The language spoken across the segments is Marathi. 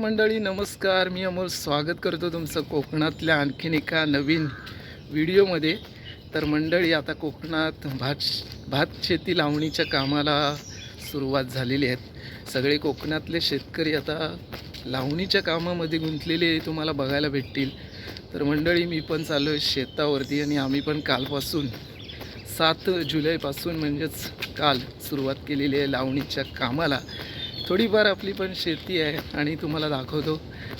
मंडळी, नमस्कार. मी अमोल स्वागत करतो तुमचं कोकणातल्या आणखीन एका नवीन व्हिडिओमध्ये. तर मंडळी, आता कोकणात भात शेती लावणीच्या कामाला सुरुवात झालेली आहे. सगळे कोकणातले शेतकरी आता लावणीच्या कामामध्ये गुंतलेले तुम्हाला बघायला भेटतील. तर मंडळी, मी पण चाललो आहे शेतावरती आणि आम्ही पण कालपासून 7 जुलैपासून म्हणजेच काल सुरुवात केलेली आहे लावणीच्या कामाला. थोडीफार आपली पण शेती आहे आणि तुम्हाला दाखवतो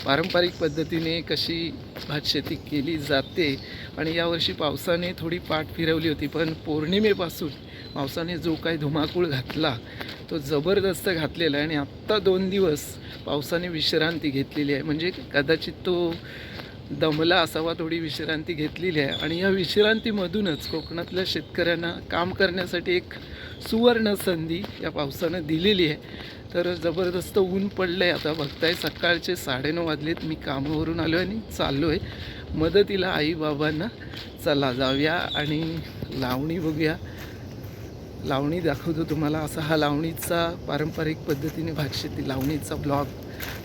पारंपरिक पद्धतीने कशी भात शेती केली जाते. आणि यावर्षी पावसाने थोडी पाठ फिरवली होती, पण पौर्णिमेपासून पावसाने जो काही धुमाकूळ घातला तो जबरदस्त घातलेला आहे. आणि आत्ता 2 दिवस पावसाने विश्रांती घेतलेली आहे, म्हणजे कदाचित तो दमला असावा, थोडी विश्रांती घेतलेली आहे. आणि या विश्रांतीमधूनच कोकणातल्या शेतकऱ्यांना काम करण्यासाठी एक सुवर्ण संधी या पावसानं दिलेली आहे. तर जबरदस्त ऊन पडलं आहे. आता बघताय सकाळचे 9:30 वाजलेत. मी कामावरून आलो आणि चाललो आहे मदतीला आई बाबांना. चला जाऊया आणि लावणी बघूया, लावणी दाखवतो तुम्हाला. असा हा लावणीचा पारंपरिक पद्धतीने भातशेती लावणीचा ब्लॉग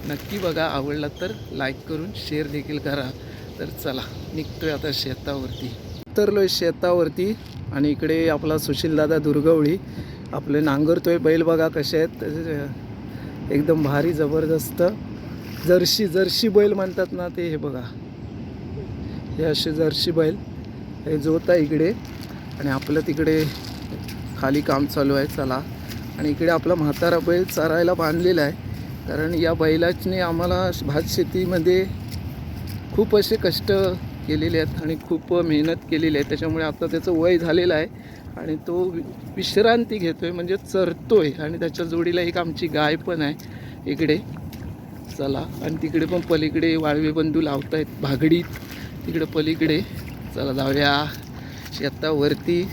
नक्की बघा. आवडला तर लाईक करून शेअर देखील करा. तर चला निघतोय आता शेतावरती. उतरलोय शेतावरती आणि इकडे आपला सुशीलदादा दुर्गवळी आपले नांगरतोय. बैल बघा कसे आहेत, एकदम भारी जबरदस्त जर्सी बैल म्हणतात ना ते. हे बघा, हे असे जर्सी बैल हे जोत आहे इकडे. आणि आपलं तिकडे खाली काम चालू आहे. चला, आणि इकडे आपला म्हातारा बैल चरायला बांधलेला आहे, कारण या बैलाने आम्हाला भात शेतीमध्ये खूप असे कष्ट केलेले आहेत आणि खूप मेहनत केलेली आहे. त्याच्यामुळे आता त्याचं वय झालेलं आहे आणि तो विश्रांती घेतोय, म्हणजे चरतोय. आणि त्याच्या जोडीला एक आमची गाय पण आहे इकडे. चला, आणि तिकडे पण पलीकडे वाळवे बंधू लावत आहेत भागडीत तिकडे पलीकडे. चला जाऊया शेतावरती.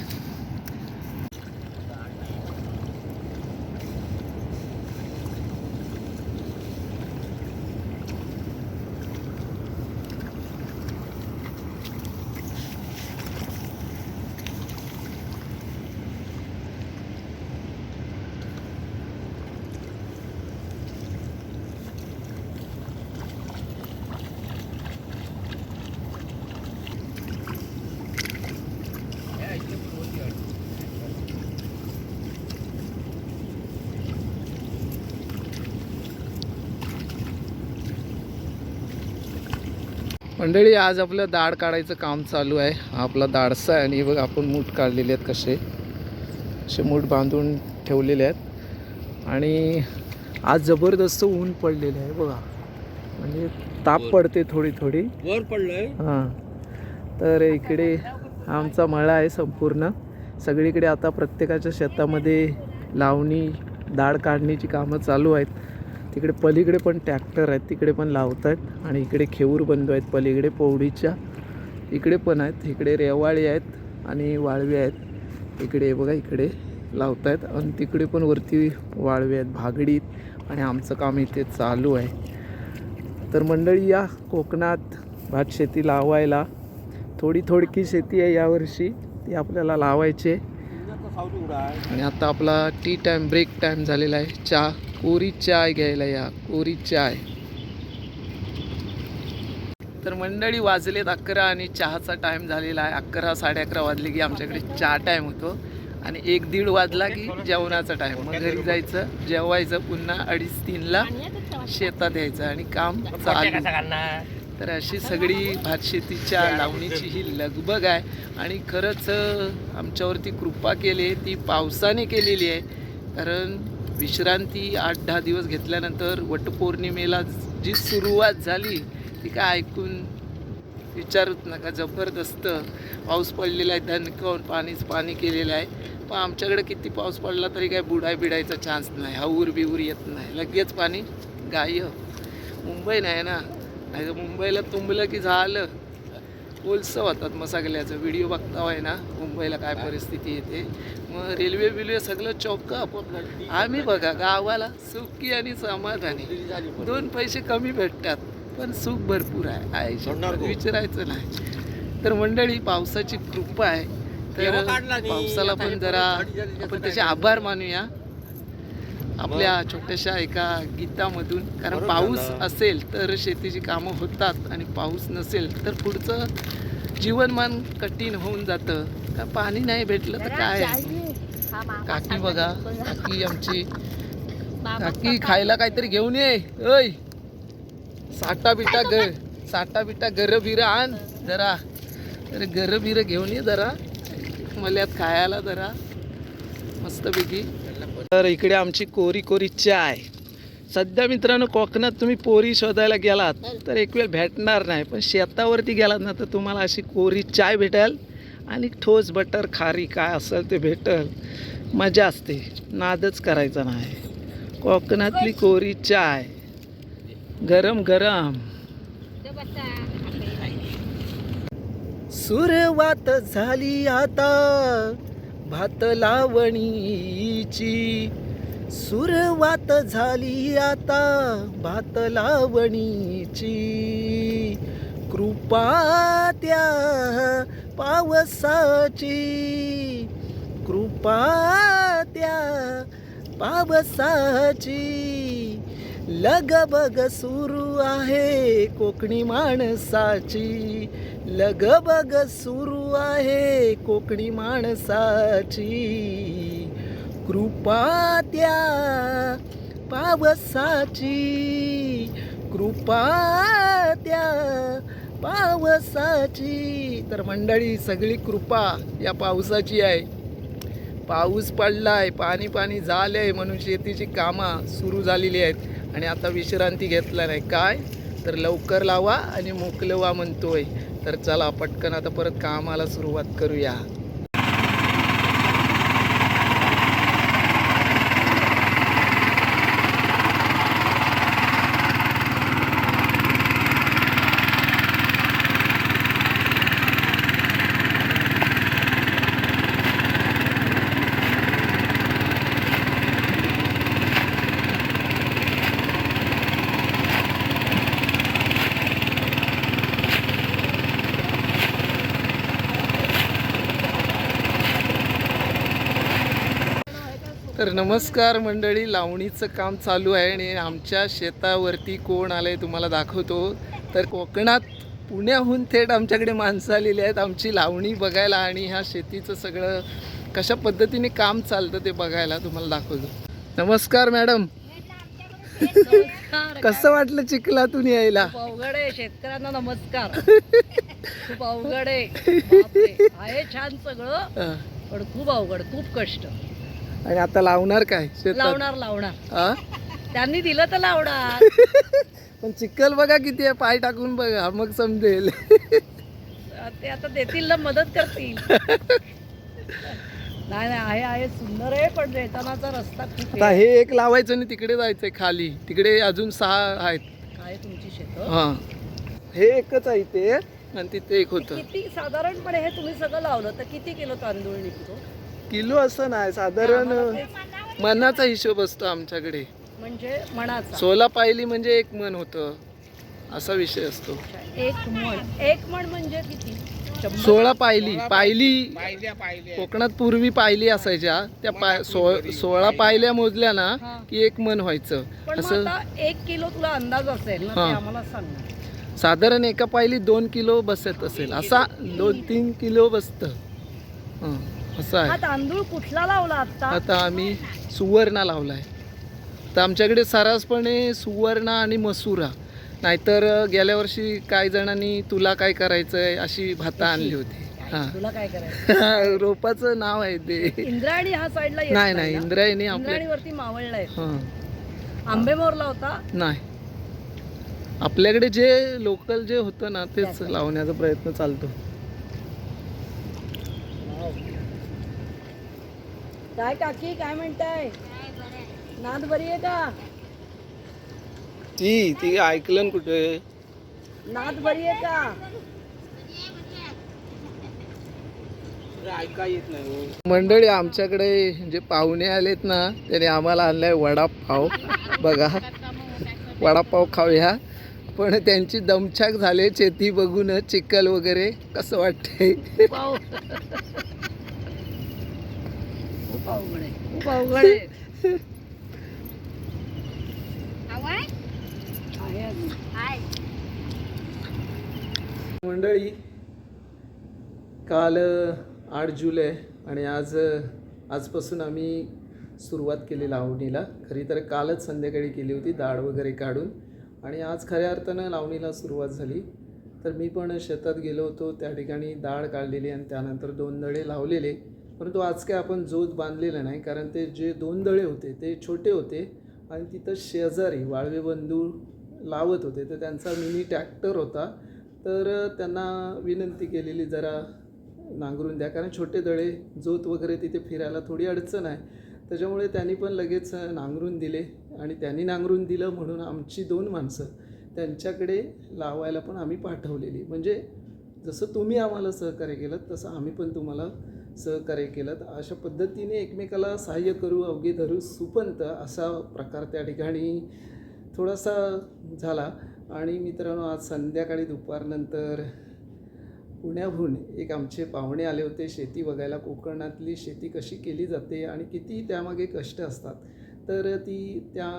मंडळी, आज आपलं दाढ काढायचं काम चालू आहे. हा आपला दाढसा आहे आणि बघ आपण मूठ काढलेले आहेत, असे मूठ बांधून ठेवलेले आहेत. आणि आज जबरदस्त ऊन पडलेले आहे बघा, म्हणजे ताप पडते थोडी थोडी वर पडलंय. हां, तर इकडे आमचा मळा आहे संपूर्ण. सगळीकडे आता प्रत्येकाच्या शेतामध्ये लावणी दाढ काढण्याची कामं चालू आहेत. तिकडे पलीकडे पण ट्रॅक्टर आहेत, तिकडे पण लावत आहेत. आणि इकडे खेऊर बंधू आहेत पलीकडे पौडीच्या, इकडे पण आहेत. इकडे रेवाळी आहेत आणि वाळवे आहेत. इकडे बघा इकडे लावत आहेत आणि तिकडे पण वरती वाळवे आहेत भागडीत. आणि आमचं काम इथे चालू आहे. तर मंडळी, या कोकणात भात शेती लावायला थोडकी शेती आहे यावर्षी, ती आपल्याला लावायची. आणि आता आपला टी टाईम ब्रेक टाईम झालेला आहे. चहा, कोरी चाय घ्यायला या, कोरी चाय. तर मंडळी, वाजलेत 11 आणि चहाचा टाईम झालेला आहे. 11 11:30 वाजले की आमच्याकडे चहा टाईम होतो. आणि 1-1:30 वाजला की जेवणाचा टाईम. मग घरी जायचं, जेवायचं, पुन्हा 2:30-3ला शेतात यायचं आणि काम चालू. तर अशी सगळी भातशेतीच्या लावणीची ही लगबग आहे. आणि खरंच आमच्यावरती कृपा केली ती पावसाने केलेली आहे. कारण विश्रांती 8-10 दिवस घेतल्यानंतर वटपौर्णिमेला जी सुरुवात झाली ती काय ऐकून विचारूच नका. जबरदस्त पाऊस पडलेला आहे, दणकवून पाणी केलेलं आहे. पण आमच्याकडे किती पाऊस पडला तरी काय बिडायचा चान्स नाही, हाऊर बिऊर येत नाही, लगेच पाणी गायब. मुंबई नाही ना, नाही तर मुंबईला तुंबलं की झालं, ओलसं होतात. मग सगळ्याचं व्हिडिओ बघता आहे ना मुंबईला काय परिस्थिती येते. मग रेल्वे सगळं चौकअप. आम्ही बघा गावाला सुखी आणि समाधानी, 2 पैसे कमी भेटतात पण सुख भरपूर आहे, विचारायचं नाही. तर मंडळी, पावसाची कृपा आहे. तर पावसाला पण जरा आपण त्याचे आभार मानूया. आपल्या छोट्याशा एका गीतामधून. कारण पाऊस असेल तर शेतीची कामं होतात आणि पाऊस नसेल तर पुढचं जीवनमान कठीण होऊन जातं. का पाणी नाही भेटलं तर काय. काकी बघा, काकी आमची, काकी खायला काहीतरी घेऊन ये. ओय साठा बिटा गर बिर आण जरा. अरे गर बिर घेऊन ये जरा मल्यात खायला जरा मस्तपैकी. तर इकडे आमची कोरी चाय. सध्या मित्रांनो कोकणात तुम्ही पोरी शोधायला गेलात तर एक वेळ भेटणार नाही, पण शेतावरती गेलात ना तर तुम्हाला अशी कोरी चाय भेटेल आणि ठोस बटर खारी काय असेल ते भेटेल. मजा असते, नादच करायचा नाही. कोकणातली कोरी चाय गरम गरम. सुरुवात झाली आता भात लावणीची. सुरुवात झाली आता भात लावणीची. कृपा त्या पावसाची, कृपा त्या पावसाची. लगबग सुरू आहे कोकणी माणसाची. लगबग सुरू आहे कोकणी माणसाची. कृपा त्या पावसाची, कृपा त्या पावसाची. तर मंडळी सगळी कृपा या पावसाची आहे. पाऊस पडलाय, पाणी झालंय म्हणून शेतीची कामं सुरू झालेली आहेत आणि आता विश्रांती घेतला नाही. काय तर लवकर लावा आणि मोकलवा म्हणतोय. तर चला पटकन आता परत कामाला सुरुवात करूया. तर नमस्कार मंडळी, लावणीचं काम चालू आहे आणि आमच्या शेतावरती कोण आलंय तुम्हाला दाखवतो. तर कोकणात पुण्याहून थेट आमच्याकडे माणसं आलेली आहेत आमची लावणी बघायला आणि ह्या शेतीचं सगळं कशा पद्धतीने काम चालतं ते बघायला तुम्हाला दाखवतो. नमस्कार मॅडम. कसं वाटलं चिखलातून यायला? अवघड आहे शेतकऱ्यांना. नमस्कार. खूप अवघड आहे. बापरे. आहे छान सगळं पण खूप अवघड, खूप कष्ट. आणि आता लावणार काय शेतात? लावणार त्यांनी दिलं तर लावणार. पण चिखल बघा किती आहे, पाय टाकून बघा मग समजेल. ते आता देतील ना, मदत करतील. नाही आहे सुंदर आहे पण येतानाचा रस्ता खूप आता हे एक लावायचं आणि तिकडे जायचंय खाली. तिकडे अजून 6 आहेत. काय तुमची शेत? हा हे एकच आहे ते आणि तिथे एक होतं. किती साधारणपणे हे तुम्ही सगळं लावलं तर किती किलो तांदूळ निघतो? किलो असं नाही, साधारण मनाचा हिशोब असतो आमच्याकडे. म्हणजे मनाचा 16 पायली म्हणजे 1 मन होतं, असा विषय असतो. 1 मन म्हणजे किती? 16 पायली. कोकणात पूर्वी पायली असायच्या त्या 16 पायल्या मोजल्या ना की 1 मन व्हायचं. असं 1 किलो तुला अंदाज असेल ना, ते आम्हाला सांग. साधारण एका पायली 2 किलो बसत असेल, असा 2-3 किलो बसतं. असं आहे. तांदूळ कुठला लावला आता आम्ही सुवर्णा लावलाय. तर आमच्याकडे सर्रासपणे सुवर्णा आणि मसुरा, नाहीतर गेल्या वर्षी काही जणांनी तुला काय करायचंय अशी भाता आणली होती. तुला काय करायचं? रोपाचं नाव आहे ते. इंद्रायणी हा साईडला नाही इंद्रायणी आपल्यावरती मावळलाय. आंबेमोर लावता नाही, आपल्याकडे जे लोकल जे होतं ना तेच लावण्याचा प्रयत्न चालतो. काय काकी काय म्हणताय? नाद बरी आहे का? ती ऐकलं कुठे? नाद बरी आहे का? ऐका येत नाही. मंडळी आमच्याकडे जे पाहुणे आलेत ना त्याने आम्हाला आणलाय वडापाव. बघा वडापाव खाऊया. पण त्यांची दमछाक झाले शेती बघून, चिखल वगैरे. कसं वाटतंय? खूप अवघड आहे. आहे अजून. मंडळी, काल 8 जुलै आणि आजपासून आम्ही सुरुवात केली लावणीला. खरी तर कालच संध्याकाळी केली होती दाढ वगैरे काढून, आणि आज खऱ्या अर्थानं लावणीला सुरुवात झाली. तर मी पण शेतात गेलो होतो, त्या ठिकाणी दाढ काढलेली आणि त्यानंतर 2 दळे लावलेले. परंतु आज काय आपण जोत बांधलेलं नाही, कारण ते जे 2 दळे होते ते छोटे होते आणि तिथं शेजारी वाळवे बंधू लावत होते. तर त्यांचा मिनी ट्रॅक्टर होता, तर त्यांना विनंती केलेली जरा नांगरून द्या, कारण छोटे दळे जोत वगैरे तिथे फिरायला थोडी अडचण आहे. त्याच्यामुळे त्यांनी पण लगेच नांगरून दिले, आणि त्यांनी नांगरून दिलं म्हणून आमची 2 माणसं त्यांच्याकडे लावायला पण आम्ही पाठवलेली. म्हणजे जसं तुम्ही आम्हाला सहकार्य केलं तसं आम्ही पण तुम्हाला सहकार्य केलं. अशा पद्धतीने एकमेकाला सहाय्य करू अवघे धरू सुपंत असा प्रकार त्या ठिकाणी थोडासा झाला. आणि मित्रांनो, आज संध्याकाळी दुपारनंतर पुण्याहून एक आमचे पाहुणे आले होते शेती बघायला. कोकणातली शेती कशी केली जाते आणि किती त्यामागे कष्ट असतात. तर त्या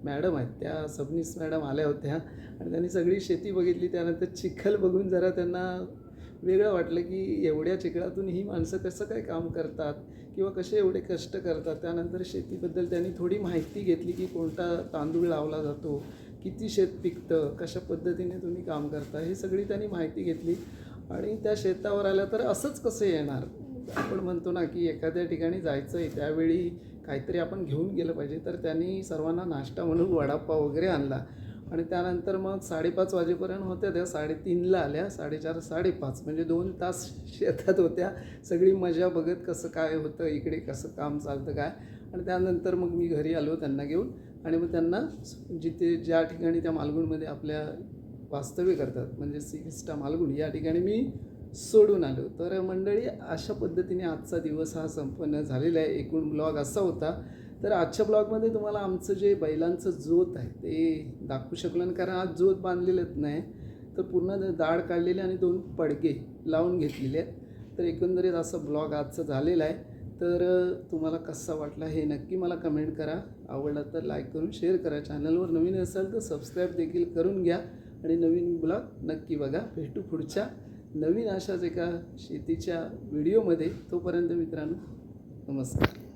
मॅडम आहेत, त्या सबनीस मॅडम आल्या होत्या आणि त्यांनी सगळी शेती बघितली. त्यानंतर चिखल बघून जरा त्यांना वेगळं वाटलं की एवढ्या चिखलातून ही माणसं कसं काय काम करतात किंवा कसे एवढे कष्ट करतात. त्यानंतर शेतीबद्दल त्यांनी थोडी माहिती घेतली की कोणता तांदूळ लावला जातो, किती शेत पिकतं, कशा पद्धतीने तुम्ही काम करता, हे सगळी त्यांनी माहिती घेतली. आणि त्या शेतावर आल्या तर असंच कसं येणार. आपण म्हणतो ना की एखाद्या ठिकाणी जायचं आहे त्यावेळी काहीतरी आपण घेऊन गेलं पाहिजे. तर त्यांनी सर्वांना नाश्ता म्हणून वडापाव वगैरे आणला. आणि त्यानंतर मग 5:30 वाजेपर्यंत होत्या त्या, 3:30ला आल्या, 4:30 5:30 म्हणजे 2 तास शेतात होत्या. सगळी मजा बघत कसं काय होतं इकडे, कसं काम चालतं काय. आणि त्यानंतर मग मी घरी आलो त्यांना घेऊन, आणि मग त्यांना ज्या ठिकाणी त्या मालगुणमध्ये आपल्या वास्तव्य करतात म्हणजे सिक्स्टा मालगुण, या ठिकाणी मी सोडून आलो. तर मंडळी, अशा पद्धतीने आजचा दिवस हा संपन्न झालेला आहे. एकूण ब्लॉग असा होता. तर आजच्या ब्लॉगमध्ये तुम्हाला आमचं जे बैलांचं जोत आहे ते दाखवू शकलो नाही, कारण आज जोत बांधलेलंच नाही. तर पूर्ण दाढ काढलेली आणि 2 पडके लावून घेतलेले आहेत. तर एकंदरीत असा ब्लॉग आजचा झालेला आहे. तर तुम्हाला कसा वाटला हे नक्की मला कमेंट करा. आवडला तर लाईक करून शेअर करा. चॅनलवर नवीन असाल तर सबस्क्राईब देखील करून घ्या आणि नवीन ब्लॉग नक्की बघा. भेटू पुढच्या नवीन अशाच एका शेतीच्या व्हिडिओमध्ये. तोपर्यंत मित्रांनो, नमस्कार.